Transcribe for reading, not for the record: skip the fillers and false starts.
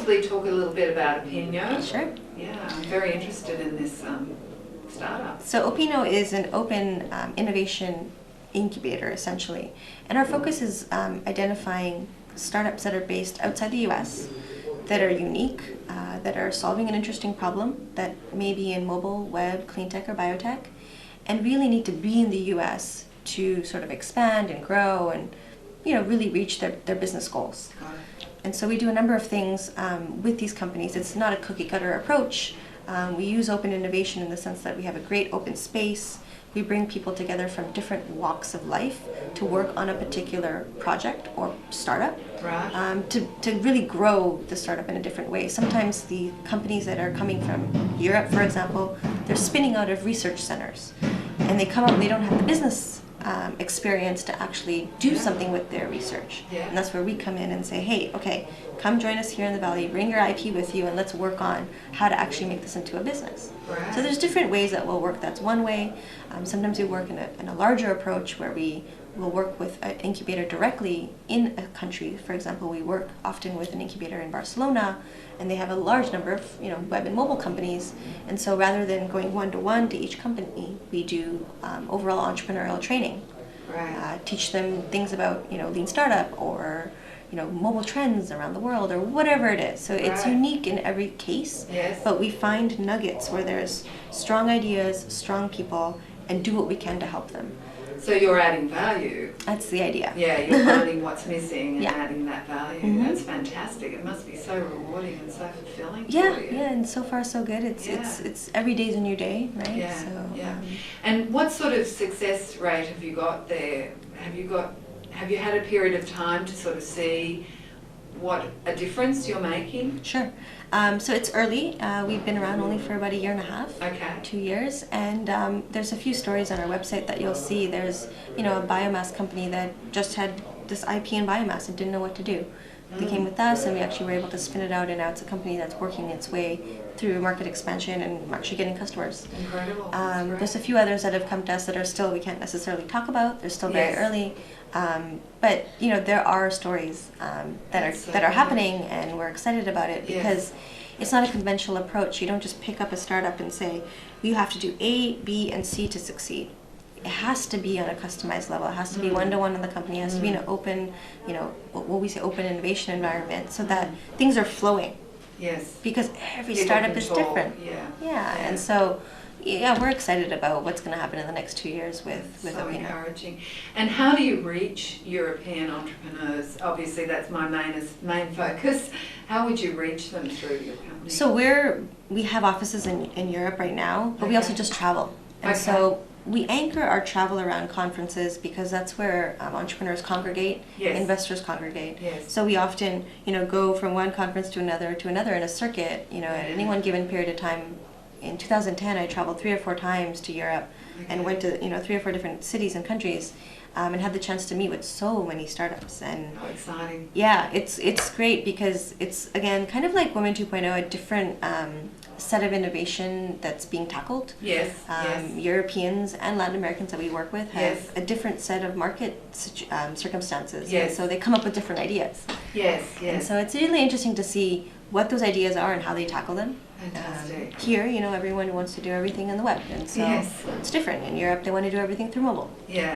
briefly talk a little bit about Opinio? Sure. Yeah, I'm very interested in this startup. So Opino is an open innovation incubator, essentially. And our focus is identifying startups that are based outside the US, that are unique, that are solving an interesting problem that may be in mobile, web, clean tech, or biotech, and really need to be in the US to sort of expand and grow and really reach their business goals. Got it. And so we do a number of things with these companies. It's not a cookie cutter approach. We use open innovation in the sense that we have a great open space. We bring people together from different walks of life to work on a particular project or startup, Right. to really grow the startup in a different way. Sometimes the companies that are coming from Europe, for example, they're spinning out of research centers, and they come up and they don't have the business experience to actually do something with their research. Yeah. And that's where we come in and say, hey, okay, come join us here in the Valley, bring your IP with you, and let's work on how to actually make this into a business. Right. So there's different ways that we'll work. That's one way. Sometimes we work in a larger approach where we will work with an incubator directly in a country. For example, we work often with an incubator in Barcelona, and they have a large number of web and mobile companies. And so rather than going one-to-one to each company, we do overall entrepreneurial training. Right. Teach them things about lean startup or mobile trends around the world or whatever it is. So it's Right. unique in every case. Yes. But we find nuggets where there's strong ideas, strong people, and do what we can to help them. So you're adding value. That's the idea. Yeah, you're finding what's missing and Yeah. adding that value. Mhm. That's fantastic. It must be so rewarding and so fulfilling Yeah, for you. yeah, and so far so good. Yeah. It's every day's a new day, right? Yeah, So, yeah. And what sort of success rate have you got there? Have you had a period of time to sort of see what a difference you're making? Sure. So it's early. We've been around only for about a year and a half. Okay. 2 years, and there's a few stories on our website that you'll see. There's a biomass company that just had this IP in biomass and didn't know what to do. They came with us, and we actually were able to spin it out, and now it's a company that's working its way through market expansion and actually getting customers. Incredible. That's great. There's a few others that have come to us that are still we can't necessarily talk about. They're still very Yes. early, but there are stories That's so that are good. happening, and we're excited about it Yes. because it's not a conventional approach. You don't just pick up a startup and say you have to do A, B, and C to succeed. It has to be on a customized level. It has to be one-to-one in the company. It has to be in an open, what we say open innovation environment, so that things are flowing. Yes. Because every People startup can is talk. different. Yeah. And so, we're excited about what's going to happen in the next 2 years with So Opino. encouraging. And how do you reach European entrepreneurs? Obviously, that's my main focus. How would you reach them through your company? So we have offices in Europe right now, but we also Okay. just travel. And Okay. so we anchor our travel around conferences because that's where entrepreneurs congregate, Yes. investors congregate. Yes. So we often, go from one conference to another in a circuit, at any one given period of time. In 2010, I traveled 3 or 4 times to Europe and Okay. went to, 3 or 4 different cities and countries, and had the chance to meet with so many startups. And How exciting. yeah, it's great because it's, again, kind of like Women 2.0, a different set of innovation that's being tackled. Yes. Yes. Europeans and Latin Americans that we work with have Yes. a different set of market circumstances. Yes. And so they come up with different ideas. Yes. And Yes. so it's really interesting to see what those ideas are and how they tackle them. Fantastic. Here, everyone wants to do everything in the web, and so Yes. it's different. In Europe, they want to do everything through mobile. Yeah.